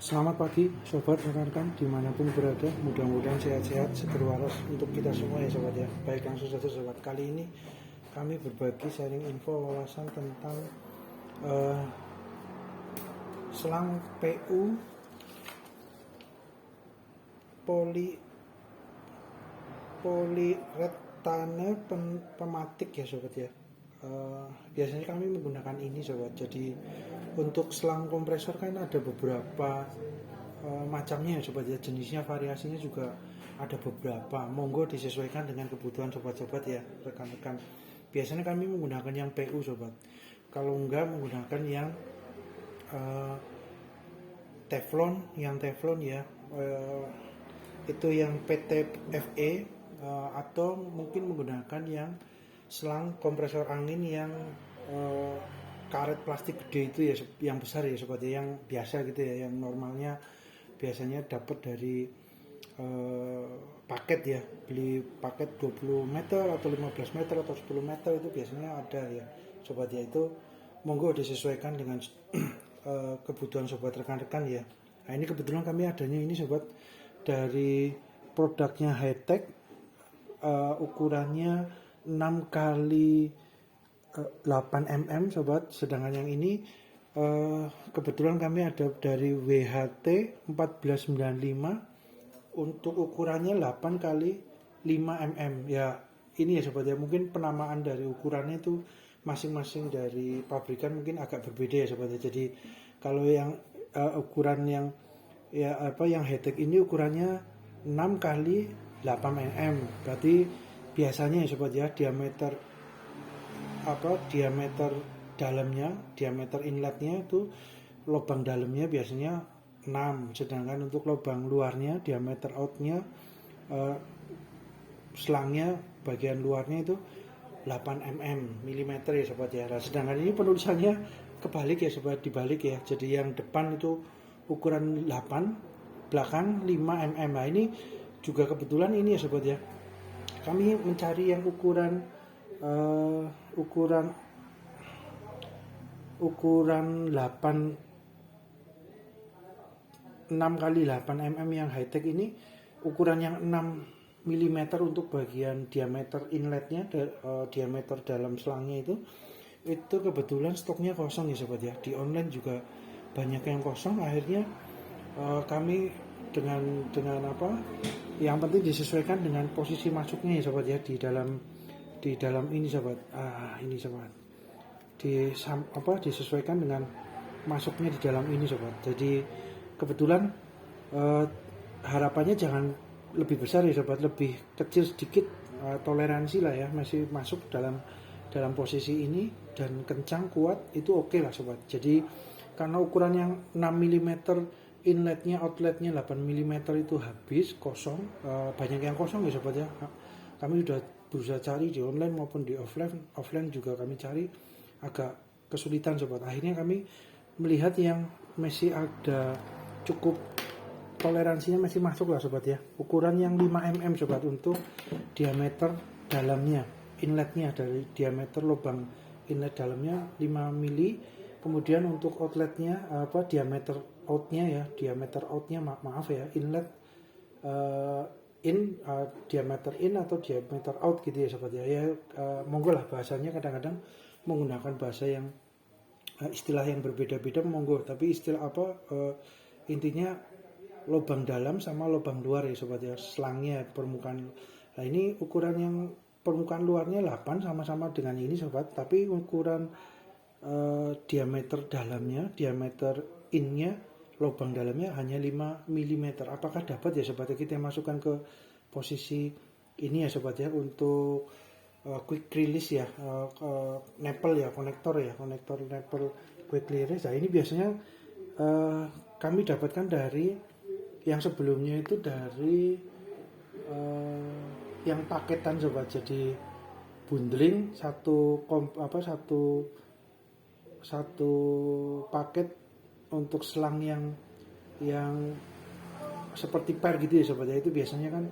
Selamat pagi sobat rekan-rekan dimanapun berada, mudah-mudahan sehat-sehat seger waras untuk kita semua ya sobat ya. Baik langsung saja sobat, kali ini kami berbagi sharing info wawasan tentang eh, selang PU poli poliretane pematik ya sobat ya. Biasanya kami menggunakan ini sobat. Jadi untuk selang kompresor kan ada beberapa macamnya ya sobat ya, jenisnya variasinya juga ada beberapa. Monggo disesuaikan dengan kebutuhan sobat-sobat ya rekan-rekan. Biasanya kami menggunakan yang PU sobat. Kalau enggak menggunakan yang uh, Teflon ya, itu yang PTFE, atau mungkin menggunakan yang selang kompresor angin yang uh, karet plastik gede itu ya, yang besar ya sobat ya, yang biasa gitu ya, yang normalnya biasanya dapat dari paket ya, beli paket 20 meter atau 15 meter atau 10 meter itu biasanya ada ya sobat ya. Itu monggo disesuaikan dengan kebutuhan sobat rekan-rekan ya. Nah ini kebetulan kami adanya ini sobat dari produknya Hightech, ukurannya 6 kali 8 mm sobat. Sedangkan yang ini kebetulan kami ada dari WHT 1495 untuk ukurannya 8 kali 5 mm ya. Ini ya sobat ya, mungkin penamaan dari ukurannya itu masing-masing dari pabrikan mungkin agak berbeda ya sobat ya. Jadi kalau yang ukuran yang yang Hightech ini ukurannya 6 kali 8 mm, berarti biasanya ya sobat ya, diameter dalamnya, diameter inletnya itu, lubang dalamnya biasanya 6, sedangkan untuk lubang luarnya, diameter outnya, selangnya bagian luarnya itu 8 mm ya sobat ya. Nah, sedangkan ini penulisannya kebalik ya sobat, dibalik ya. Jadi yang depan itu ukuran 8, belakang 5 mm. Nah ini juga kebetulan ini ya sobat ya, kami mencari yang ukuran ukuran 6 kali 8 mm yang Hightech ini, ukuran yang 6 mm untuk bagian diameter inletnya, diameter dalam selangnya itu kebetulan stoknya kosong ya sobat ya. Di online juga banyak yang kosong, akhirnya kami dengan apa, yang penting disesuaikan dengan posisi masuknya ya sobat ya, di dalam ini sobat. Ini sobat, disesuaikan dengan masuknya di dalam ini sobat. Jadi kebetulan harapannya jangan lebih besar ya sobat, lebih kecil sedikit, toleransi lah ya, masih masuk dalam posisi ini dan kencang kuat itu oke lah sobat. Jadi karena ukuran yang 6 mm inletnya, outletnya 8 mm itu habis, kosong, banyak yang kosong ya sobat ya. Kami sudah berusaha cari di online maupun di offline juga kami cari, agak kesulitan sobat. Akhirnya kami melihat yang masih ada cukup toleransinya, masih masuk lah sobat ya, ukuran yang 5 mm sobat untuk diameter dalamnya, inletnya, dari diameter lubang inlet dalamnya 5 mm. Kemudian untuk outletnya, diameter outnya maaf ya, inlet diameter in atau diameter out gitu ya sobat ya. Monggo lah bahasanya kadang-kadang menggunakan bahasa yang istilah yang berbeda-beda, monggo, tapi istilah intinya lubang dalam sama lubang luar ya sobat ya, selangnya permukaan. Nah ini ukuran yang permukaan luarnya 8 sama-sama dengan ini sobat, tapi ukuran diameter dalamnya, diameter innya, lubang dalamnya hanya 5 mm. Apakah dapat ya sobat ya kita masukkan ke posisi ini ya sobat ya, untuk quick release ya, konektor nipple quick release. Nah ini biasanya kami dapatkan dari yang sebelumnya itu dari yang paketan sobat. Jadi bundling satu paket untuk selang yang seperti per gitu ya sobat ya. Itu biasanya kan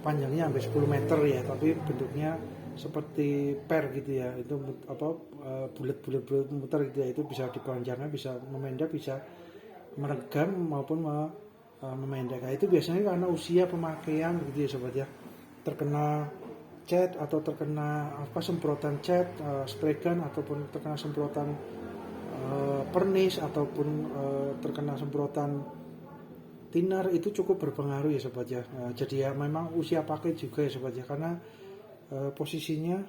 panjangnya sampai 10 meter ya, tapi bentuknya seperti per gitu ya. Itu bulat-bulat muter gitu ya. Itu bisa dipanjangkan, bisa memendek, bisa meregam maupun memendek. Nah, itu biasanya karena usia pemakaian gitu ya sobat ya, terkena cat atau terkena semprotan cat, spray gun, ataupun terkena semprotan pernis, ataupun terkena semprotan thinner, itu cukup berpengaruh ya sobat ya. Jadi ya memang usia pakai juga ya sobat ya, karena posisinya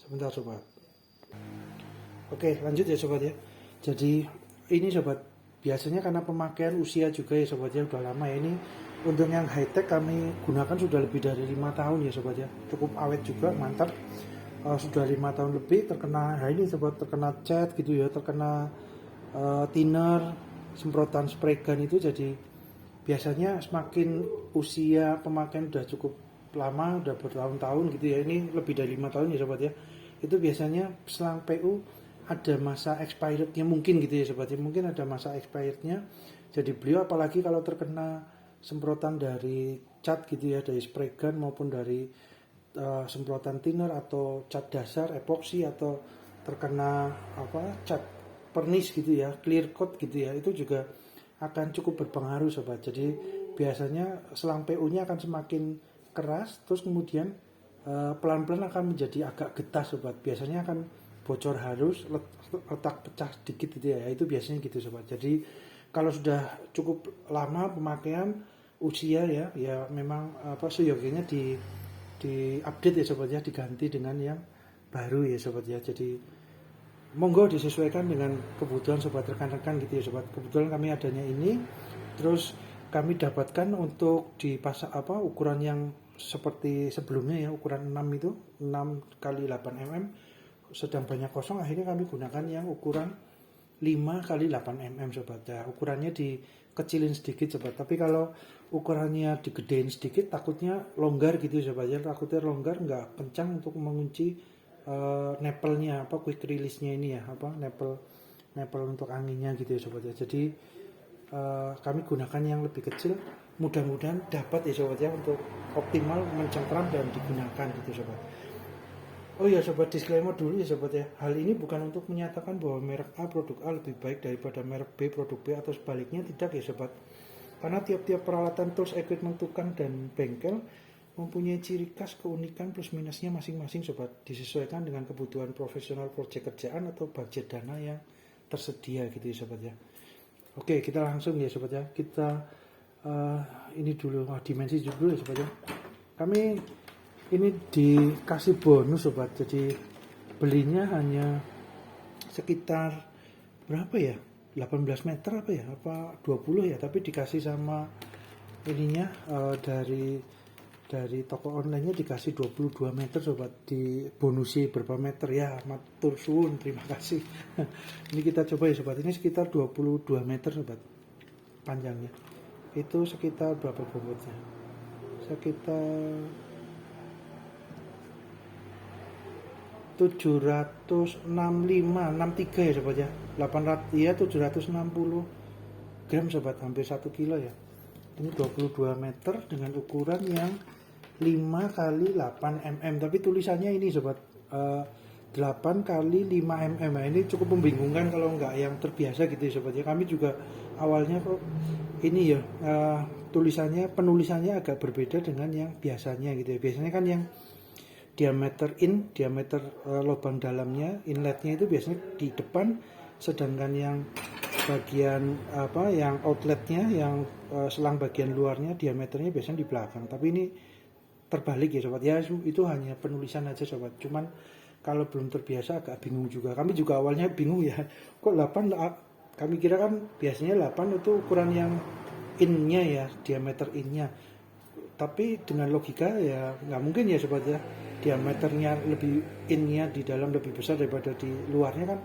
sebentar sobat. Oke, lanjut ya sobat ya. Jadi ini sobat, biasanya karena pemakaian usia juga ya sobat ya, udah lama ya. Ini untuk yang high tech kami gunakan sudah lebih dari 5 tahun ya sobat ya, cukup awet juga, mantap. Sudah 5 tahun lebih terkena, nah ini sobat, terkena cat gitu ya, terkena thinner, semprotan spray gun itu. Jadi biasanya semakin usia pemakaian udah cukup lama, udah bertahun-tahun gitu ya, ini lebih dari 5 tahun ya sobat ya, itu biasanya selang PU ada masa expirednya mungkin gitu ya sobat ya, mungkin ada masa expirednya. Jadi beliau apalagi kalau terkena semprotan dari cat gitu ya, dari spray gun maupun dari semprotan thinner atau cat dasar epoxy, atau terkena cat pernis gitu ya, clear coat gitu ya, itu juga akan cukup berpengaruh sobat. Jadi biasanya selang PU-nya akan semakin keras, terus kemudian pelan-pelan akan menjadi agak getah sobat. Biasanya akan bocor halus, letak pecah sedikit gitu ya. Itu biasanya gitu sobat. Jadi kalau sudah cukup lama pemakaian usia ya memang seyogianya di update ya sobat ya, diganti dengan yang baru ya sobat ya. Jadi monggo disesuaikan dengan kebutuhan sobat, rekan-rekan gitu ya sobat. Kebetulan kami adanya ini, terus kami dapatkan untuk dipasang ukuran yang seperti sebelumnya ya, ukuran 6 itu 6 kali 8 mm, sedang banyak kosong, akhirnya kami gunakan yang ukuran 5 kali 8 mm sobat ya. Ukurannya dikecilin sedikit sobat, tapi kalau ukurannya digedein sedikit takutnya longgar gitu sobat ya, takutnya longgar nggak kencang untuk mengunci nepelnya, quick release-nya ini ya, nepel untuk anginnya gitu ya sobat ya. Jadi kami gunakan yang lebih kecil, mudah-mudahan dapat ya sobat ya untuk optimal mencengkram dan digunakan gitu sobat. Oh ya sobat, disclaimer dulu ya sobat ya, hal ini bukan untuk menyatakan bahwa merek A, produk A lebih baik daripada merek B, produk B, atau sebaliknya, tidak ya sobat. Karena tiap-tiap peralatan, tools, equipment tukang dan bengkel mempunyai ciri khas, keunikan, plus minusnya masing-masing sobat, disesuaikan dengan kebutuhan profesional proyek kerjaan atau budget dana yang tersedia gitu ya sobat ya. Oke, kita langsung ya sobat ya, kita ini dulu dimensi dulu ya sobat ya. Kami ini dikasih bonus sobat, jadi belinya hanya sekitar berapa ya, 18 meter apa 20 ya, tapi dikasih sama ininya dari toko online-nya dikasih 22 meter sobat, di bonusi berapa meter ya, matur suwun, terima kasih. Ini kita coba ya sobat, ini sekitar 22 meter sobat panjangnya. Itu sekitar berapa bobotnya, sekitar 765 ya sobat ya, 800 ya, 760 gram sobat, hampir 1 kilo ya. Ini 22 meter dengan ukuran yang 5 kali 8 mm, tapi tulisannya ini sobat 8 kali 5 mm. Nah, ini cukup membingungkan kalau nggak yang terbiasa gitu ya sobat ya. Kami juga awalnya kok ini ya penulisannya agak berbeda dengan yang biasanya gitu ya. Biasanya kan yang diameter lubang dalamnya, inletnya itu biasanya di depan, sedangkan yang bagian yang outletnya, yang selang bagian luarnya diameternya biasanya di belakang. Tapi ini terbalik ya sobat ya, itu hanya penulisan aja sobat. Cuman kalau belum terbiasa agak bingung juga. Kami juga awalnya bingung ya, kok 8, kami kira kan biasanya 8 itu ukuran yang innya ya, diameter innya. Tapi dengan logika ya nggak mungkin ya sobat ya, diameternya lebih, innya di dalam lebih besar daripada di luarnya kan,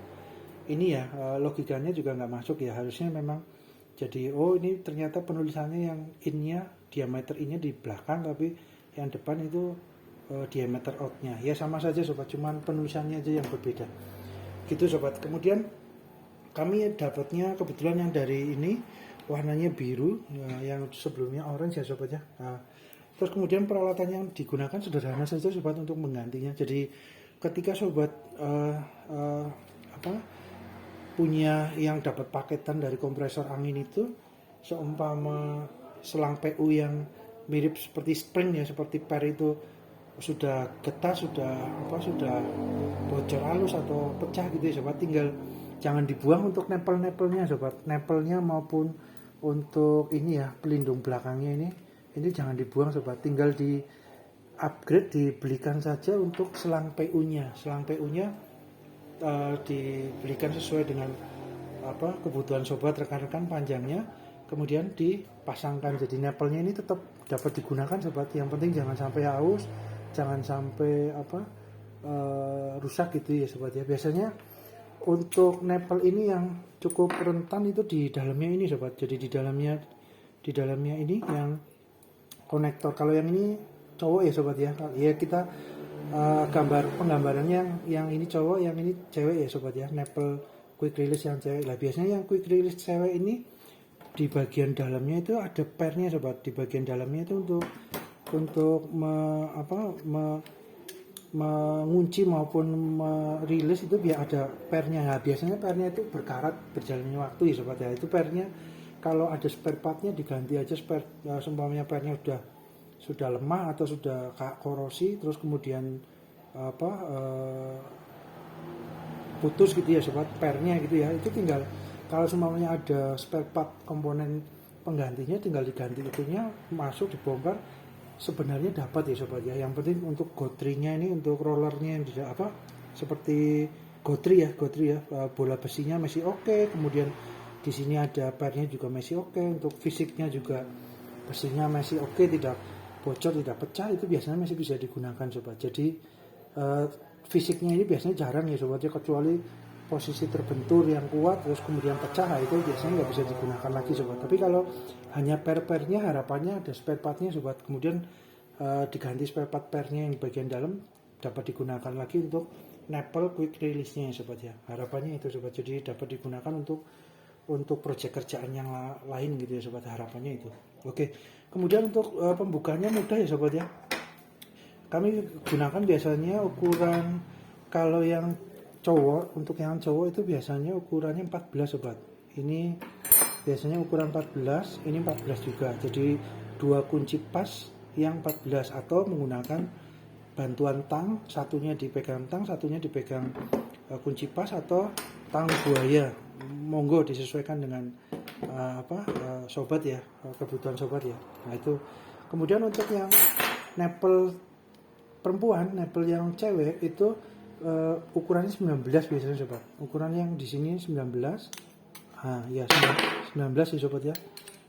ini ya logikanya juga nggak masuk ya. Harusnya memang jadi ini ternyata penulisannya yang innya, diameter innya di belakang, tapi yang depan itu diameter outnya ya, sama saja sobat, cuman penulisannya aja yang berbeda gitu sobat. Kemudian kami dapatnya kebetulan yang dari ini warnanya biru ya, yang sebelumnya orange ya sobat ya. Terus kemudian peralatan yang digunakan sederhana saja sobat untuk menggantinya. Jadi ketika sobat punya yang dapat paketan dari kompresor angin itu, seumpama selang PU yang mirip seperti spring ya, seperti per itu sudah getah, sudah bocor halus atau pecah gitu ya sobat, tinggal jangan dibuang untuk nepel-nepelnya sobat, nepelnya maupun untuk ini ya pelindung belakangnya ini jangan dibuang sobat, tinggal di upgrade, dibelikan saja untuk selang PU-nya. Selang PU-nya dibelikan sesuai dengan kebutuhan sobat, rekan-rekan, panjangnya, kemudian dipasangkan. Jadi nepelnya ini tetap dapat digunakan sobat. Yang penting jangan sampai haus, jangan sampai rusak gitu ya sobat ya. Biasanya untuk nepel ini yang cukup rentan itu di dalamnya ini sobat. Jadi di dalamnya ini yang konektor. Kalau yang ini cowok ya sobat ya. Ya kita penggambarannya yang ini cowok, yang ini cewek ya sobat ya. Nepel quick release yang cewek. Lah biasanya yang quick release cewek ini di bagian dalamnya itu ada pernya sobat. Di bagian dalamnya itu untuk mengunci maupun merilis itu biar ada pernya. Nah, biasanya pernya itu berkarat berjalannya waktu ya sobat ya. Itu pernya kalau ada spare partnya diganti aja, seumpamanya pernya sudah lemah atau sudah korosi, terus kemudian putus gitu ya sobat, pernya gitu ya, itu tinggal kalau semuanya ada spare part komponen penggantinya tinggal diganti, itunya masuk dibongkar, sebenarnya dapat ya sobat ya. Yang penting untuk gotrinya ini, untuk rollernya yang tidak seperti gotri ya, bola besinya masih oke, kemudian di sini ada pernya juga masih oke, untuk fisiknya juga besinya masih oke, tidak bocor, tidak pecah, itu biasanya masih bisa digunakan sobat. Jadi fisiknya ini biasanya jarang ya sobat ya, kecuali posisi terbentur yang kuat terus kemudian pecah, itu biasanya nggak bisa digunakan lagi sobat. Tapi kalau hanya per-pernya, harapannya ada spare partnya sobat, kemudian diganti spare part pernya yang di bagian dalam, dapat digunakan lagi untuk nepel quick release-nya ya sobat ya. Harapannya itu sobat, jadi dapat digunakan untuk proyek kerjaan yang lain gitu ya sobat, harapannya itu. Oke, kemudian untuk pembukanya mudah ya sobat ya. Kami gunakan biasanya ukuran, kalau yang cowok, untuk yang cowok itu biasanya ukurannya 14 sobat. Ini biasanya ukuran 14, ini 14 juga. Jadi 2 kunci pas yang 14, atau menggunakan bantuan tang, satunya dipegang tang, satunya dipegang kunci pas atau tang buaya. Monggo disesuaikan dengan sobat ya, kebutuhan sobat ya. Nah itu. Kemudian untuk yang nepel perempuan, nepel yang cewek itu ukurannya 19 biasanya sobat. Ukuran yang di sini 19. Ya 19 ya sobat ya.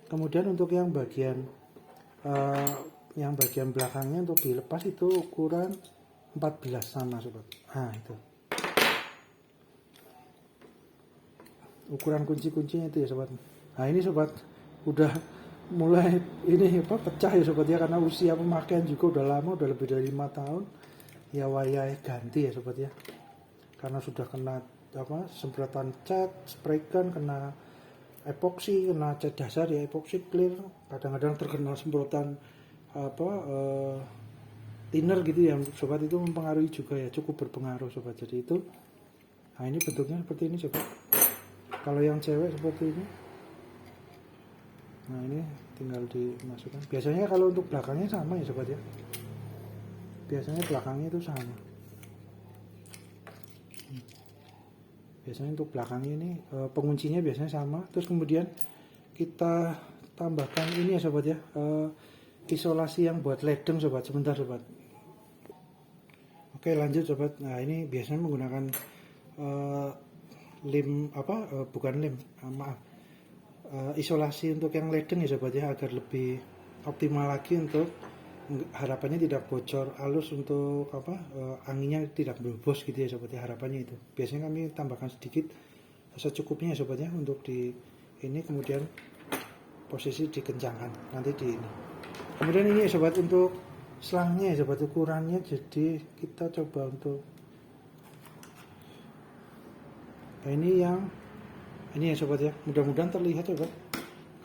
Kemudian untuk yang bagian belakangnya untuk dilepas itu ukuran 14 sama sobat. Itu. Ukuran kunci-kuncinya itu ya sobat. Ini sobat udah mulai ini pecah ya sobat ya, karena usia pemakaian juga udah lama, udah lebih dari 5 tahun ya, wayai ganti ya sobat ya, karena sudah kena semprotan cat, spray gun, kena epoksi, kena cat dasar ya, epoksi clear, kadang-kadang terkena semprotan thinner gitu ya sobat, itu mempengaruhi juga ya, cukup berpengaruh sobat. Jadi itu, ini bentuknya seperti ini sobat. Kalau yang cewek seperti ini. Nah ini tinggal dimasukkan. Biasanya kalau untuk belakangnya sama ya sobat ya. Biasanya belakangnya itu sama. Biasanya untuk belakangnya ini penguncinya biasanya sama. Terus kemudian kita tambahkan ini ya sobat ya, isolasi yang buat ledeng sobat. Sebentar sobat. Oke lanjut sobat. Nah ini biasanya menggunakan isolasi untuk yang ledeng ya sobat ya, agar lebih optimal lagi, untuk harapannya tidak bocor halus, untuk anginnya tidak berhembus gitu ya sobat ya, harapannya itu. Biasanya kami tambahkan sedikit secukupnya ya sobat ya, untuk di ini, kemudian posisi dikencangkan nanti di ini. Kemudian ini ya sobat, untuk selangnya ya sobat, ukurannya, jadi kita coba untuk ini ya sobat ya, mudah-mudahan terlihat sobat.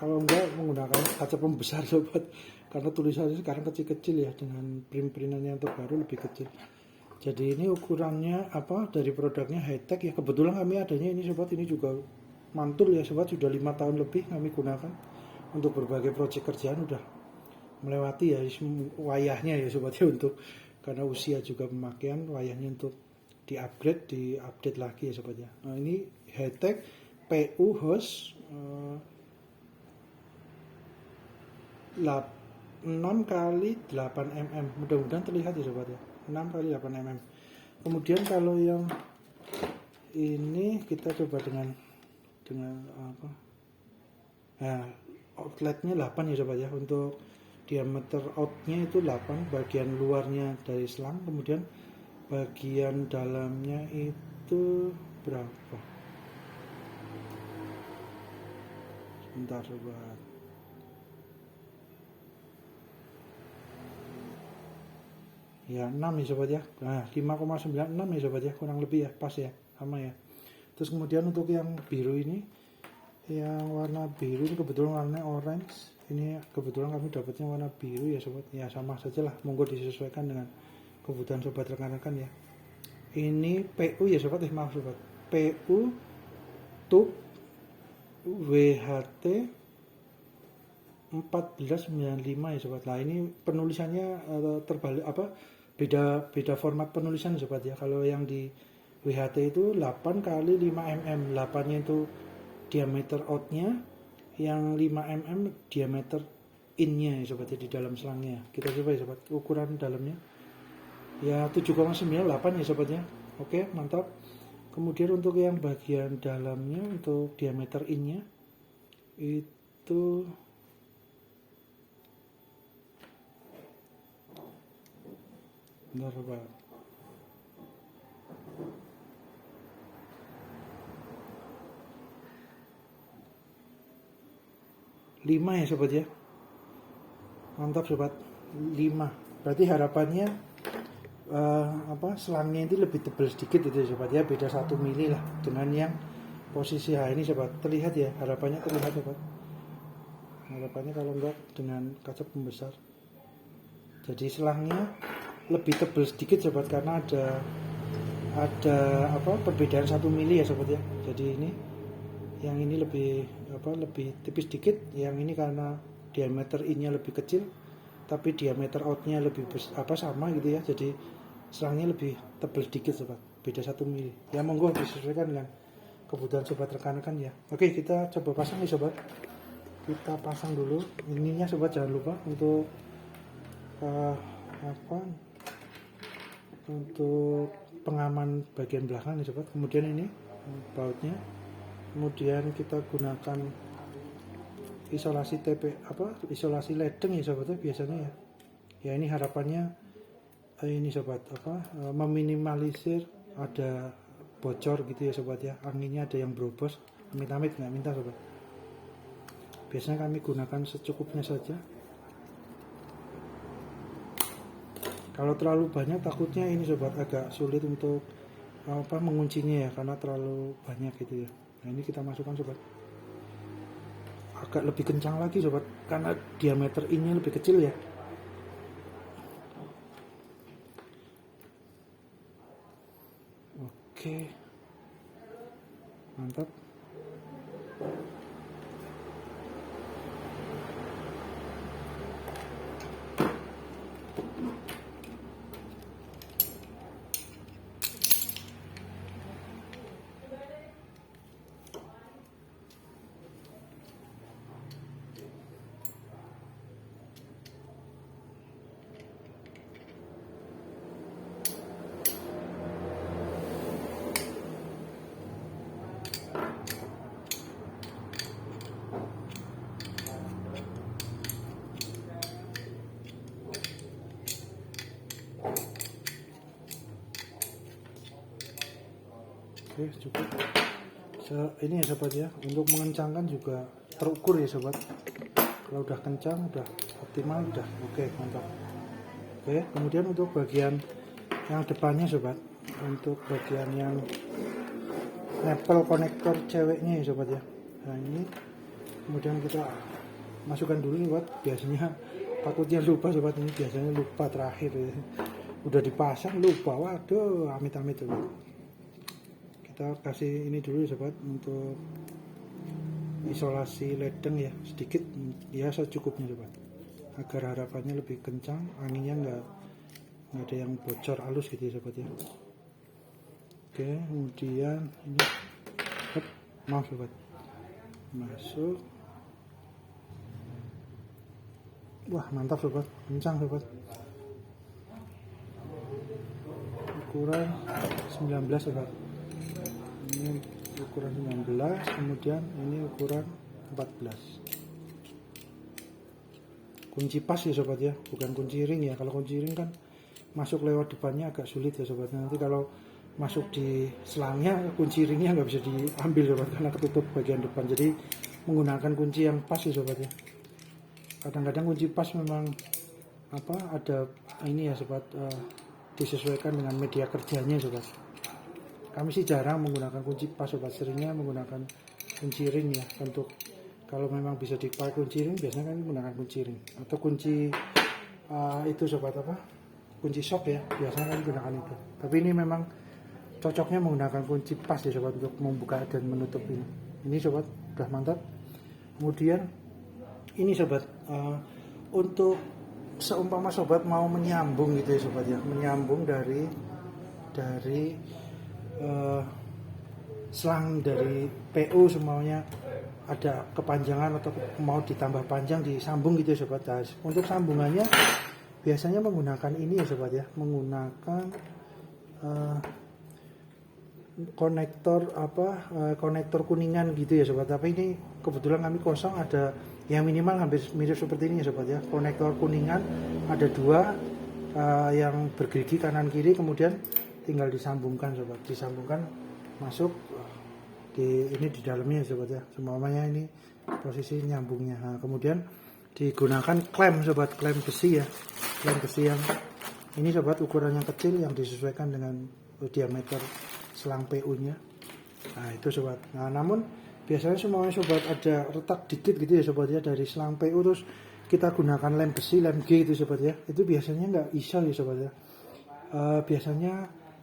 Kalau enggak, menggunakan kaca pembesar sobat, karena tulisannya sekarang kecil-kecil ya, dengan print-printan yang terbaru lebih kecil. Jadi ini ukurannya apa dari produknya high tech ya. Kebetulan kami adanya ini sobat, ini juga mantul ya sobat, sudah 5 tahun lebih kami gunakan untuk berbagai proyek kerjaan, udah melewati ya wayahnya ya sobat ya, untuk karena usia juga pemakaian, wayahnya untuk diupdate lagi ya sobat ya. Nah ini high tech PU host 6 kali 8 mm, mudah-mudahan terlihat ya sobat ya, 6 kali 8 mm. Kemudian kalau yang ini kita coba dengan apa, nah outletnya 8 ya sobat ya, untuk diameter outnya itu 8, bagian luarnya dari selang, kemudian bagian dalamnya itu berapa, sebentar sobat, ya 6 ya sobat ya. Nah 5,96 ya sobat ya, kurang lebih ya, pas ya, sama ya. Terus kemudian untuk yang biru ini, yang warna biru ini kebetulan warnanya orange, ini kebetulan kami dapatnya warna biru ya sobat ya, sama saja lah, monggo disesuaikan dengan kebutuhan sobat rekan-rekan ya. Ini PU ya sobat, maaf sobat, PU tube WHT 1495 ya sobat. Nah ini penulisannya terbalik apa, beda format penulisan sobat ya. Kalau yang di WHT itu 8 kali 5 mm, 8 nya itu diameter outnya, yang 5 mm diameter innya ya sobat ya, di dalam selangnya. Kita coba ya sobat, ukuran dalamnya ya 7,98 ya sobat ya. Oke mantap. Kemudian untuk yang bagian dalamnya, untuk diameter innya itu bentar sobat, 5 ya sobat ya. Mantap sobat, 5. Berarti harapannya selangnya itu lebih tebal sedikit itu ya sobat ya, beda 1 mili lah dengan yang posisi H ini sobat. Terlihat ya, harapannya terlihat sobat. Harapannya kalau enggak dengan kaca pembesar. Jadi selangnya lebih tebal sedikit sobat, karena ada perbedaan 1 mili ya sobat ya. Jadi ini yang ini lebih tipis dikit, yang ini karena diameter innya lebih kecil tapi diameter outnya lebih sama gitu ya, jadi selangnya lebih tebal dikit sobat, beda 1 mili ya. Monggo disesuaikan dengan kebutuhan sobat rekan-rekan ya. Oke kita coba pasang nih sobat, kita pasang dulu ininya sobat, jangan lupa untuk untuk pengaman bagian belakang nih sobat. Kemudian ini bautnya, kemudian kita gunakan isolasi isolasi ledeng ya sobat ya, biasanya ya. Ya ini harapannya ini sobat meminimalisir ada bocor gitu ya sobat ya, anginnya ada yang berobos, amit-amit nggak minta sobat. Biasanya kami gunakan secukupnya saja. Kalau terlalu banyak takutnya ini sobat agak sulit untuk menguncinya ya, karena terlalu banyak gitu ya. Nah ini kita masukkan sobat, agak lebih kencang lagi sobat karena diameter innya lebih kecil ya. Oke mantap. Oke cukup. Ini ya sobat ya, untuk mengencangkan juga terukur ya sobat. Kalau udah kencang, udah optimal, udah oke mantap. Oke kemudian untuk bagian yang depannya sobat, untuk bagian yang nempel konektor ceweknya ya sobat ya. Nah ini kemudian kita masukkan dulu sobat, biasanya takutnya lupa sobat, ini biasanya lupa terakhir ya. udah dipasang lupa, waduh amit-amit sobat. Kita kasih ini dulu sobat untuk isolasi ledeng ya, sedikit ya secukupnya sobat, agar harapannya lebih kencang, anginnya nggak ada yang bocor halus gitu ya sobat ya. Oke, kemudian ini maaf sobat, masuk. Wah mantap sobat, kencang sobat. Ukuran 19 sobat, ini ukuran 19, kemudian ini ukuran 14. Kunci pas ya sobat ya, bukan kunci ring ya. Kalau kunci ring kan masuk lewat depannya agak sulit ya sobat. Nanti kalau masuk di selangnya, kunci ringnya nggak bisa diambil sobat, karena ketutup bagian depan. Jadi menggunakan kunci yang pas ya sobat ya. Kadang-kadang kunci pas memang ada ini ya sobat, disesuaikan dengan media kerjanya sobat. Kami sih jarang menggunakan kunci pas sobat, seringnya menggunakan kunci ring ya. Untuk kalau memang bisa dipakai kunci ring, biasanya kami menggunakan kunci ring atau kunci itu sobat kunci shock ya, biasanya kami gunakan itu. Tapi ini memang cocoknya menggunakan kunci pas ya sobat, untuk membuka dan menutup ini. Ini sobat udah mantap. Kemudian ini sobat, untuk seumpama sobat mau menyambung gitu ya sobat ya, menyambung dari selang dari PU semuanya ada kepanjangan atau mau ditambah panjang, disambung gitu ya sobat. Nah, untuk sambungannya biasanya menggunakan ini ya sobat ya, menggunakan konektor kuningan gitu ya sobat. Tapi ini kebetulan kami kosong, ada yang minimal hampir mirip seperti ini ya sobat ya. Konektor kuningan ada 2 yang bergerigi kanan kiri, kemudian tinggal disambungkan sobat, disambungkan masuk di dalamnya sobat ya. Semuanya ini posisi nyambungnya. Nah, kemudian digunakan klem sobat, klem besi ya, klem besi yang ini sobat, ukurannya kecil yang disesuaikan dengan diameter selang PU-nya. Nah itu sobat. Nah namun biasanya semuanya sobat ada retak dikit gitu ya sobat ya dari selang PU, terus kita gunakan lem besi, lem G itu sobat ya. Itu biasanya nggak isol ya sobat ya. Biasanya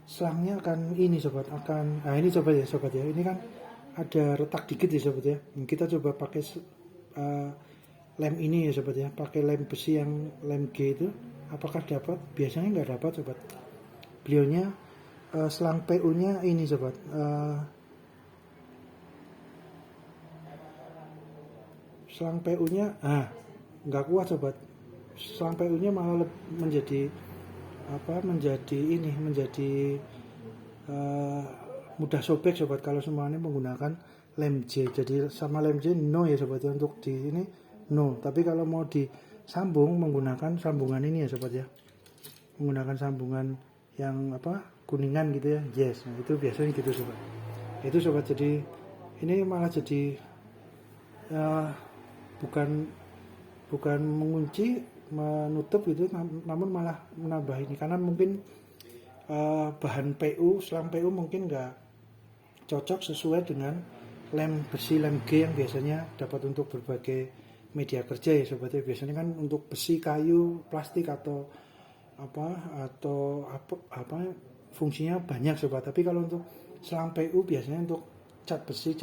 selangnya akan ini sobat, nah ini sobat ya, ini kan ada retak dikit ya sobat ya. Kita coba pakai lem ini ya sobat ya, pakai lem besi yang lem G itu, apakah dapat? Biasanya nggak dapat sobat. Beliaunya selang PU nya ini sobat, selang PU nya nggak kuat sobat. Selang PU nya malah menjadi mudah sobek sobat kalau semuanya menggunakan lem J. Jadi sama lem J no ya sobat ya, untuk di ini no. Tapi kalau mau disambung menggunakan sambungan ini ya sobat ya, menggunakan sambungan yang kuningan gitu ya, yes. Nah itu biasanya gitu sobat. Itu sobat, jadi ini malah jadi bukan mengunci menutup gitu, namun malah menambah ini, karena mungkin bahan PU, selang PU mungkin nggak cocok sesuai dengan lem besi, lem G yang biasanya dapat untuk berbagai media kerja ya sobat ya. Biasanya kan untuk besi, kayu, plastik atau fungsinya banyak sobat. Tapi kalau untuk selang PU biasanya untuk cat besi,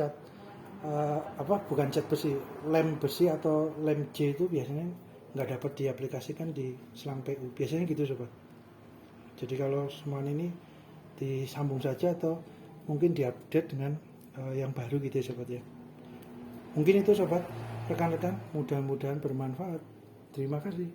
bukan cat besi, lem besi atau lem J itu biasanya nggak dapat diaplikasikan di selang PU, biasanya gitu sobat. Jadi kalau semuanya ini disambung saja atau mungkin diupdate dengan yang baru gitu ya sobat ya. Mungkin itu sobat, rekan-rekan, mudah-mudahan bermanfaat. Terima kasih.